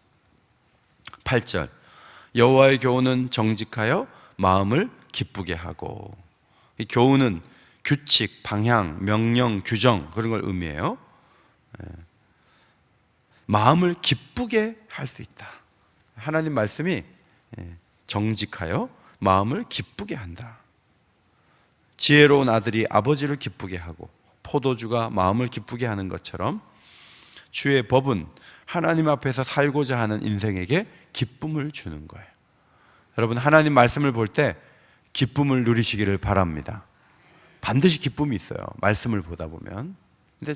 8절 여호와의 교훈은 정직하여 마음을 기쁘게 하고. 이 교훈은 규칙, 방향, 명령, 규정 그런 걸 의미해요. 마음을 기쁘게 할 수 있다. 하나님 말씀이 정직하여 마음을 기쁘게 한다. 지혜로운 아들이 아버지를 기쁘게 하고 포도주가 마음을 기쁘게 하는 것처럼 주의 법은 하나님 앞에서 살고자 하는 인생에게 기쁨을 주는 거예요. 여러분, 하나님 말씀을 볼 때 기쁨을 누리시기를 바랍니다. 반드시 기쁨이 있어요, 말씀을 보다 보면. 근데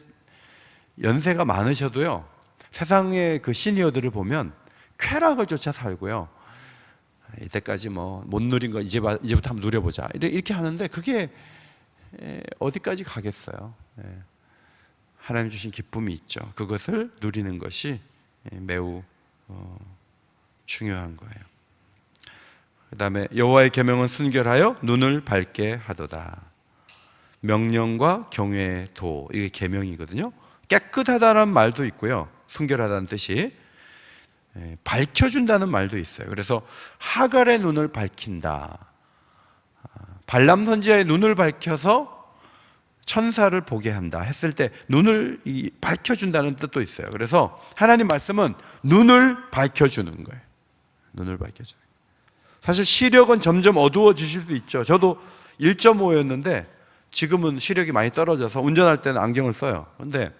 연세가 많으셔도요, 세상의 그 시니어들을 보면 쾌락을 쫓아 살고요, 이때까지 뭐 못 누린 거 이제부터 한번 누려보자 이렇게 하는데, 그게 어디까지 가겠어요. 하나님 주신 기쁨이 있죠. 그것을 누리는 것이 매우 중요한 거예요. 그 다음에 여호와의 계명은 순결하여 눈을 밝게 하도다. 명령과 경외의 도, 이게 계명이거든요. 깨끗하다는 말도 있고요, 순결하다는 뜻이 밝혀준다는 말도 있어요. 그래서 하갈의 눈을 밝힌다, 발람 선지자의 눈을 밝혀서 천사를 보게 한다 했을 때 눈을 밝혀준다는 뜻도 있어요. 그래서 하나님 말씀은 눈을 밝혀주는 거예요. 눈을 밝혀주는 거예요. 사실 시력은 점점 어두워지실 수 있죠. 저도 1.5였는데 지금은 시력이 많이 떨어져서 운전할 때는 안경을 써요. 그런데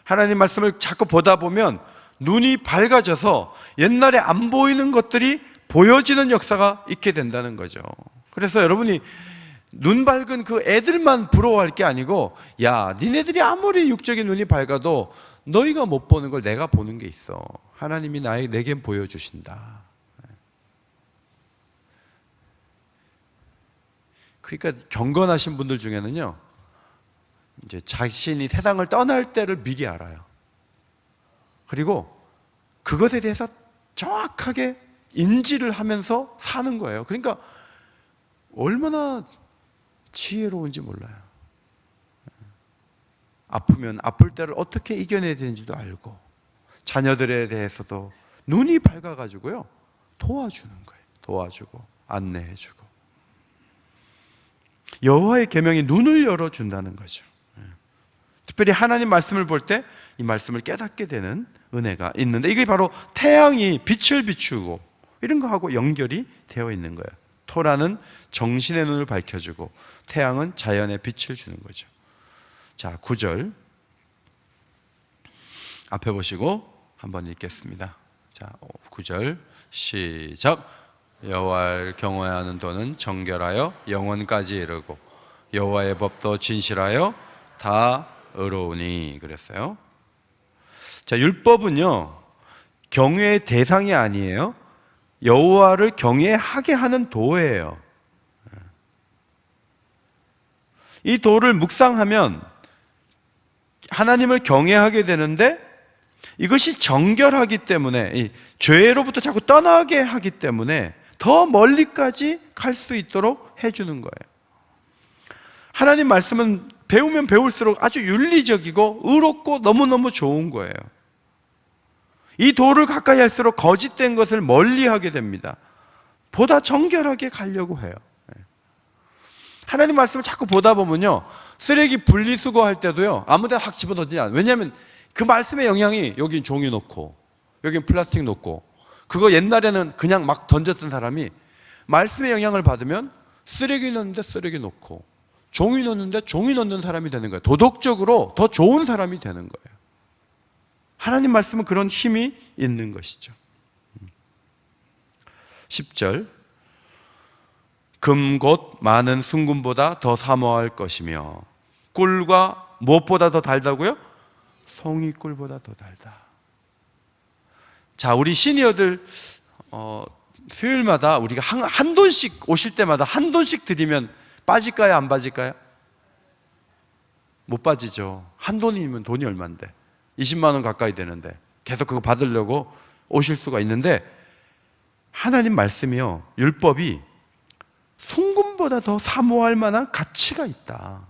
하나님 말씀을 자꾸 보다 보면 눈이 밝아져서 옛날에 안 보이는 것들이 보여지는 역사가 있게 된다는 거죠. 그래서 여러분이 눈 밝은 그 애들만 부러워할 게 아니고, 야, 니네들이 아무리 육적인 눈이 밝아도 너희가 못 보는 걸 내가 보는 게 있어. 하나님이 내게 보여주신다. 그러니까 경건하신 분들 중에는요, 이제 자신이 세상을 떠날 때를 미리 알아요. 그리고 그것에 대해서 정확하게 인지를 하면서 사는 거예요. 그러니까 얼마나 지혜로운지 몰라요. 아프면 아플 때를 어떻게 이겨내야 되는지도 알고, 자녀들에 대해서도 눈이 밝아가지고요, 도와주는 거예요. 도와주고 안내해주고. 여호와의 계명이 눈을 열어준다는 거죠. 특별히 하나님 말씀을 볼 때 이 말씀을 깨닫게 되는 은혜가 있는데, 이게 바로 태양이 빛을 비추고 이런 거하고 연결이 되어 있는 거예요. 토라는 정신의 눈을 밝혀주고 태양은 자연의 빛을 주는 거죠. 자, 9절 앞에 보시고 한번 읽겠습니다. 자, 9절 시작. 여호와를 경외하는 도는 정결하여 영원까지 이르고 여호와의 법도 진실하여 다 의로우니 그랬어요. 자, 율법은요, 경외의 대상이 아니에요. 여호와를 경외하게 하는 도예요. 이 도를 묵상하면 하나님을 경외하게 되는데, 이것이 정결하기 때문에, 죄로부터 자꾸 떠나게 하기 때문에 더 멀리까지 갈 수 있도록 해주는 거예요. 하나님 말씀은 배우면 배울수록 아주 윤리적이고 의롭고 너무너무 좋은 거예요. 이 도를 가까이 할수록 거짓된 것을 멀리하게 됩니다. 보다 정결하게 가려고 해요. 하나님 말씀을 자꾸 보다 보면요, 쓰레기 분리수거할 때도요, 아무데나 확 집어넣지 않아요. 왜냐하면 그 말씀의 영향이, 여긴 종이 놓고 여긴 플라스틱 놓고, 그거 옛날에는 그냥 막 던졌던 사람이 말씀의 영향을 받으면 쓰레기 넣는데 쓰레기 놓고 종이 넣는데 종이 넣는 사람이 되는 거예요. 도덕적으로 더 좋은 사람이 되는 거예요. 하나님 말씀은 그런 힘이 있는 것이죠. 10절 금 곧 많은 순금보다 더 사모할 것이며 꿀과 무엇보다 더 달다고요? 송이꿀보다 더 달다. 자, 우리 시니어들 수요일마다 우리가 한 돈씩 오실 때마다 한 돈씩 드리면 빠질까요? 안 빠질까요? 못 빠지죠. 한 돈이면 돈이 얼만데 20만 원 가까이 되는데 계속 그거 받으려고 오실 수가 있는데, 하나님 말씀이요, 율법이 순금보다 더 사모할 만한 가치가 있다.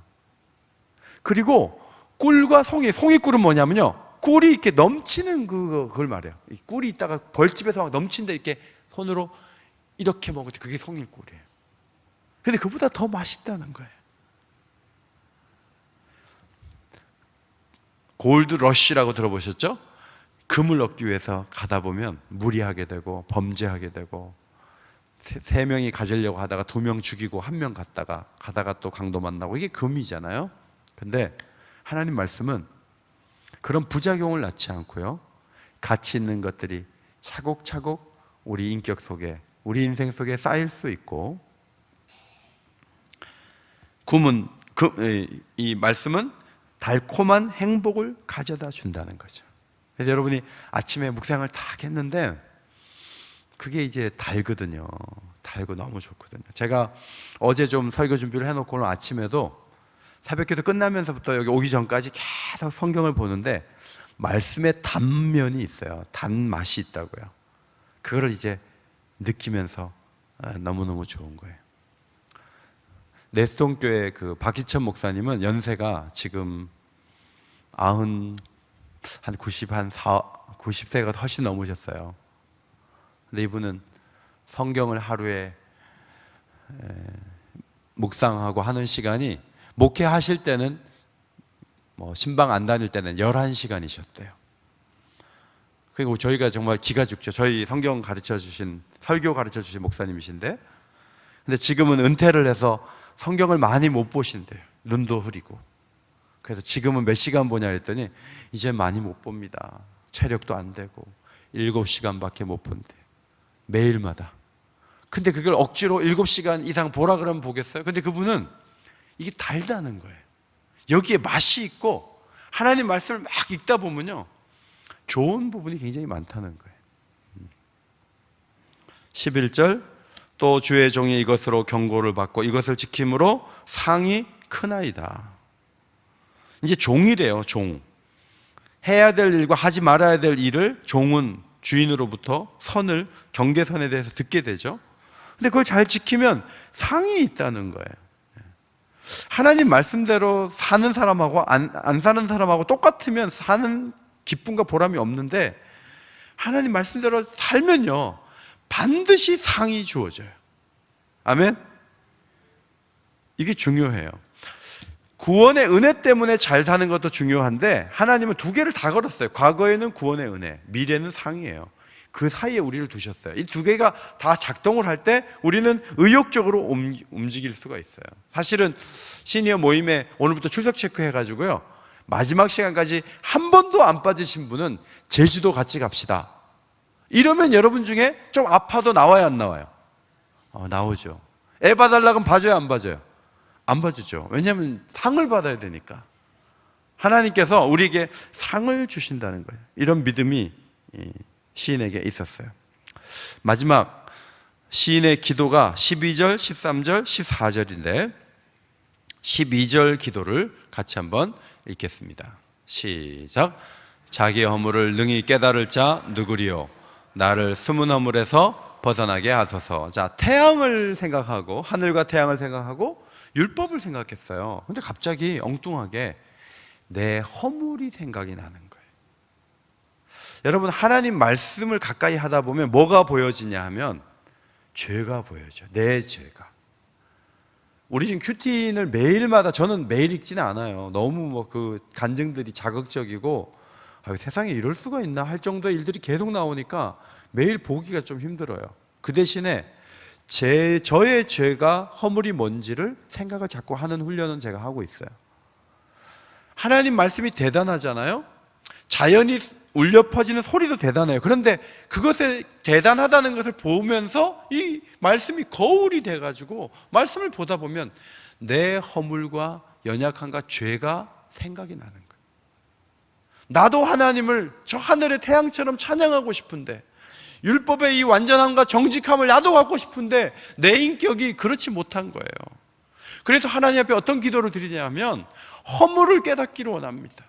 그리고 꿀과 송이꿀은 뭐냐면요, 꿀이 이렇게 넘치는 그걸 말해요. 꿀이 있다가 벌집에서 막 넘친다, 이렇게 손으로 이렇게 먹을 때 그게 송이꿀이에요. 근데 그보다 더 맛있다는 거예요. 골드 러쉬라고 들어보셨죠? 금을 얻기 위해서 가다 보면 무리하게 되고 범죄하게 되고, 세 명이 가지려고 하다가 2명 죽이고 1명 가다가 또 강도 만나고, 이게 금이잖아요. 근데 하나님 말씀은 그런 부작용을 낳지 않고요, 가치 있는 것들이 차곡차곡 우리 인격 속에, 우리 인생 속에 쌓일 수 있고, 이 말씀은 달콤한 행복을 가져다 준다는 거죠. 그래서 여러분이 아침에 묵상을 딱 했는데 그게 이제 달거든요. 달고 너무 좋거든요. 제가 어제 좀 설교 준비를 해놓고 오늘 아침에도 새벽기도 끝나면서부터 여기 오기 전까지 계속 성경을 보는데 말씀에 단면이 있어요. 단맛이 있다고요. 그거를 이제 느끼면서 너무너무 좋은 거예요. 넷송교회 그 박희천 목사님은 연세가 지금 90세가 훨씬 넘으셨어요. 근데 이분은 성경을 하루에 묵상하고 하는 시간이, 목회하실 때는 신방 안 다닐 때는 11시간이셨대요. 그리고 저희가 정말 기가 죽죠. 저희 성경 가르쳐 주신, 설교 가르쳐 주신 목사님이신데, 근데 지금은 은퇴를 해서 성경을 많이 못 보신대요. 눈도 흐리고. 그래서 지금은 몇 시간 보냐 했더니 이제 많이 못 봅니다. 체력도 안 되고 7시간밖에 못 본대요. 매일마다. 근데 그걸 억지로 7시간 이상 보라 그러면 보겠어요? 근데 그분은 이게 달다는 거예요. 여기에 맛이 있고 하나님 말씀을 막 읽다 보면요, 좋은 부분이 굉장히 많다는 거예요. 11절, 또 주의 종이 이것으로 경고를 받고 이것을 지킴으로 상이 크나이다. 이제 종이 돼요. 종. 해야 될 일과 하지 말아야 될 일을 종은 주인으로부터 선을, 경계선에 대해서 듣게 되죠. 근데 그걸 잘 지키면 상이 있다는 거예요. 하나님 말씀대로 사는 사람하고 안 사는 사람하고 똑같으면 사는 기쁨과 보람이 없는데, 하나님 말씀대로 살면요 반드시 상이 주어져요. 아멘? 이게 중요해요. 구원의 은혜 때문에 잘 사는 것도 중요한데, 하나님은 두 개를 다 걸었어요. 과거에는 구원의 은혜, 미래는 상이에요. 그 사이에 우리를 두셨어요. 이 두 개가 다 작동을 할 때 우리는 의욕적으로 움직일 수가 있어요. 사실은 시니어 모임에 오늘부터 출석 체크해가지고요, 마지막 시간까지 한 번도 안 빠지신 분은 제주도 같이 갑시다. 이러면 여러분 중에 좀 아파도 나와요, 안 나와요? 나오죠. 애 봐달라고 하면 봐줘요, 안 봐줘요? 안 봐주죠. 왜냐하면 상을 받아야 되니까. 하나님께서 우리에게 상을 주신다는 거예요. 이런 믿음이 시인에게 있었어요. 마지막 시인의 기도가 12절, 13절, 14절인데 12절 기도를 같이 한번 읽겠습니다. 시작. 자기의 허물을 능히 깨달을 자 누구리요? 나를 숨은 허물에서 벗어나게 하소서. 자, 태양을 생각하고, 하늘과 태양을 생각하고 율법을 생각했어요. 근데 갑자기 엉뚱하게 내 허물이 생각이 나는 거예요. 여러분, 하나님 말씀을 가까이 하다 보면 뭐가 보여지냐 하면 죄가 보여져. 내 죄가. 우리 지금 큐틴을 매일마다, 저는 매일 읽지는 않아요. 너무 그 간증들이 자극적이고 세상에 이럴 수가 있나 할 정도의 일들이 계속 나오니까 매일 보기가 좀 힘들어요. 그 대신에 저의 죄가 허물이 뭔지를 생각을 자꾸 하는 훈련은 제가 하고 있어요. 하나님 말씀이 대단하잖아요. 자연이 울려 퍼지는 소리도 대단해요. 그런데 그것에 대단하다는 것을 보면서 이 말씀이 거울이 돼가지고 말씀을 보다 보면 내 허물과 연약함과 죄가 생각이 나는 거예요. 나도 하나님을 저 하늘의 태양처럼 찬양하고 싶은데, 율법의 이 완전함과 정직함을 나도 갖고 싶은데 내 인격이 그렇지 못한 거예요. 그래서 하나님 앞에 어떤 기도를 드리냐면 허물을 깨닫기를 원합니다.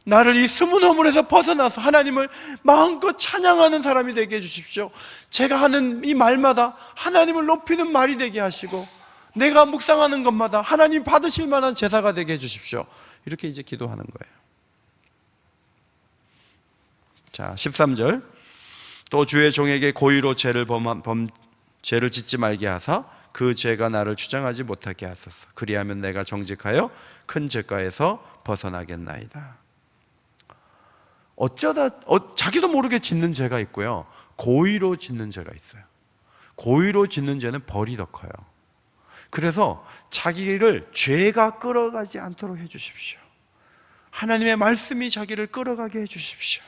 나를 이 숨은 허물에서 벗어나서 하나님을 마음껏 찬양하는 사람이 되게 해주십시오. 제가 하는 이 말마다 하나님을 높이는 말이 되게 하시고, 내가 묵상하는 것마다 하나님 받으실 만한 제사가 되게 해주십시오. 이렇게 이제 기도하는 거예요. 자, 13절. 또 주의 종에게 고의로 죄를 짓지 말게 하사 그 죄가 나를 주장하지 못하게 하소서. 그리하면 내가 정직하여 큰 죄가에서 벗어나겠나이다. 어쩌다 자기도 모르게 짓는 죄가 있고요, 고의로 짓는 죄가 있어요. 고의로 짓는 죄는 벌이 더 커요. 그래서 자기를 죄가 끌어가지 않도록 해주십시오. 하나님의 말씀이 자기를 끌어가게 해주십시오.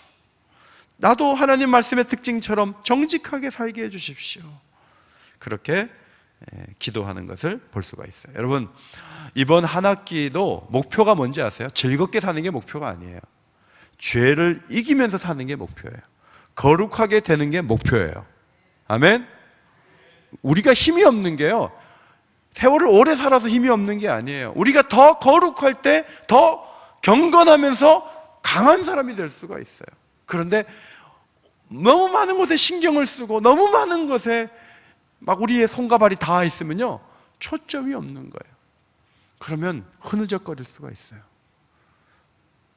나도 하나님 말씀의 특징처럼 정직하게 살게 해주십시오. 그렇게 기도하는 것을 볼 수가 있어요. 여러분, 이번 한 학기도 목표가 뭔지 아세요? 즐겁게 사는 게 목표가 아니에요. 죄를 이기면서 사는 게 목표예요. 거룩하게 되는 게 목표예요. 아멘? 우리가 힘이 없는 게요, 세월을 오래 살아서 힘이 없는 게 아니에요. 우리가 더 거룩할 때 더 경건하면서 강한 사람이 될 수가 있어요. 그런데 너무 많은 것에 신경을 쓰고 너무 많은 것에 막 우리의 손과 발이 닿아 있으면요, 초점이 없는 거예요. 그러면 흐느적거릴 수가 있어요.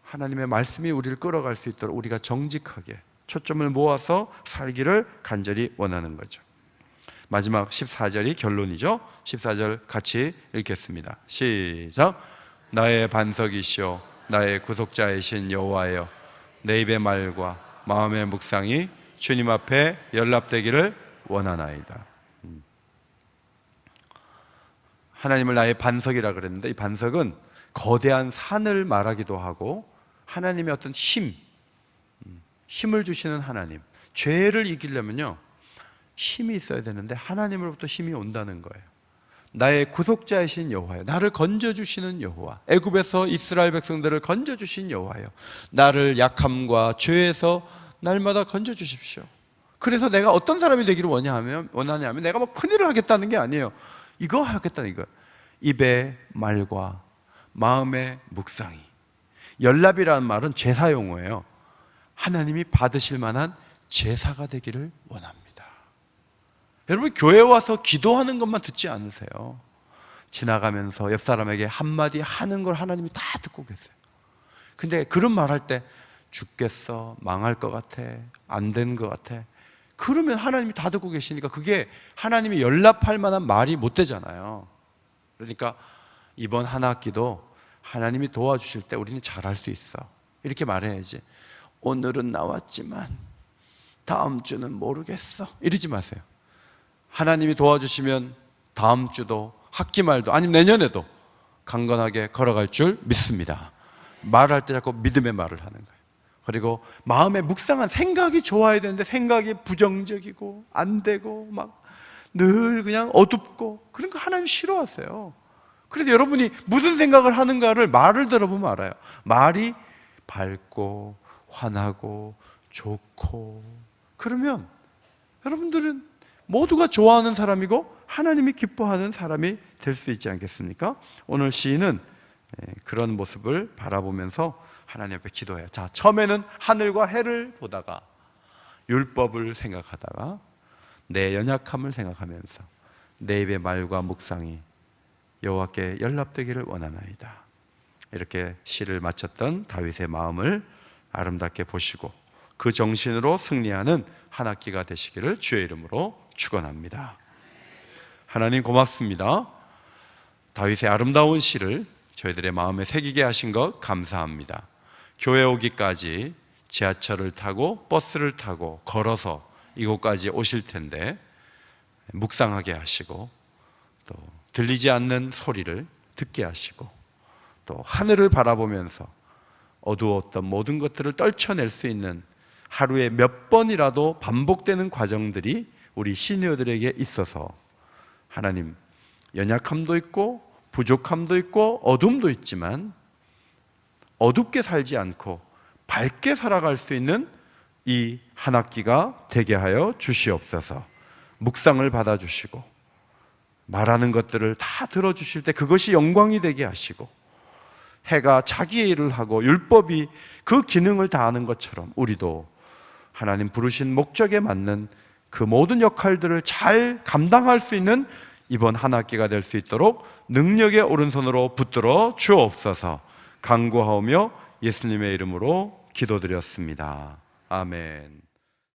하나님의 말씀이 우리를 끌어갈 수 있도록 우리가 정직하게 초점을 모아서 살기를 간절히 원하는 거죠. 마지막 14절이 결론이죠. 14절 같이 읽겠습니다. 시작. 나의 반석이시오 나의 구속자이신 여호와여, 내 입의 말과 마음의 묵상이 주님 앞에 연락되기를 원하나이다. 하나님을 나의 반석이라 그랬는데, 이 반석은 거대한 산을 말하기도 하고 하나님의 어떤 힘을 주시는 하나님. 죄를 이기려면요, 힘이 있어야 되는데 하나님으로부터 힘이 온다는 거예요. 나의 구속자이신 여호와여, 나를 건져주시는 여호와, 애굽에서 이스라엘 백성들을 건져주신 여호와여, 나를 약함과 죄에서 날마다 건져주십시오. 그래서 내가 어떤 사람이 되기를 원하냐면 내가 뭐 큰일을 하겠다는 게 아니에요. 이거 하겠다는 이거. 입의 말과 마음의 묵상이. 연랍이라는 말은 제사 용어예요. 하나님이 받으실 만한 제사가 되기를 원합니다. 여러분, 교회 와서 기도하는 것만 듣지 않으세요. 지나가면서 옆 사람에게 한마디 하는 걸 하나님이 다 듣고 계세요. 근데 그런 말 할 때 죽겠어, 망할 것 같아, 안 되는 것 같아, 그러면 하나님이 다 듣고 계시니까 그게 하나님이 연락할 만한 말이 못 되잖아요. 그러니까 이번 한 학기도 하나님이 도와주실 때 우리는 잘할 수 있어, 이렇게 말해야지. 오늘은 나왔지만 다음 주는 모르겠어, 이러지 마세요. 하나님이 도와주시면 다음 주도, 학기 말도, 아니면 내년에도 강건하게 걸어갈 줄 믿습니다. 말할 때 자꾸 믿음의 말을 하는 거예요. 그리고 마음에 묵상한 생각이 좋아야 되는데 생각이 부정적이고 안 되고 막 늘 그냥 어둡고, 그런 거 하나님 싫어하세요. 그래서 여러분이 무슨 생각을 하는가를 말을 들어보면 알아요. 말이 밝고 환하고 좋고, 그러면 여러분들은 모두가 좋아하는 사람이고 하나님이 기뻐하는 사람이 될 수 있지 않겠습니까? 오늘 시인은 그런 모습을 바라보면서 하나님 앞에 기도해요. 자, 처음에는 하늘과 해를 보다가, 율법을 생각하다가, 내 연약함을 생각하면서 내 입의 말과 묵상이 여호와께 연락되기를 원하나이다. 이렇게 시를 마쳤던 다윗의 마음을 아름답게 보시고 그 정신으로 승리하는 한 학기가 되시기를 주의 이름으로 축원합니다. 하나님 고맙습니다. 다윗의 아름다운 시를 저희들의 마음에 새기게 하신 것 감사합니다. 교회 오기까지 지하철을 타고 버스를 타고 걸어서 이곳까지 오실 텐데 묵상하게 하시고, 또 들리지 않는 소리를 듣게 하시고, 또 하늘을 바라보면서 어두웠던 모든 것들을 떨쳐낼 수 있는 하루에 몇 번이라도 반복되는 과정들이 우리 시니어들에게 있어서, 하나님, 연약함도 있고 부족함도 있고 어둠도 있지만 어둡게 살지 않고 밝게 살아갈 수 있는 이 한 학기가 되게 하여 주시옵소서. 묵상을 받아주시고 말하는 것들을 다 들어주실 때 그것이 영광이 되게 하시고, 해가 자기의 일을 하고 율법이 그 기능을 다하는 것처럼 우리도 하나님 부르신 목적에 맞는 그 모든 역할들을 잘 감당할 수 있는 이번 한 학기가 될 수 있도록 능력의 오른손으로 붙들어 주옵소서. 간구하오며 예수님의 이름으로 기도드렸습니다. 아멘.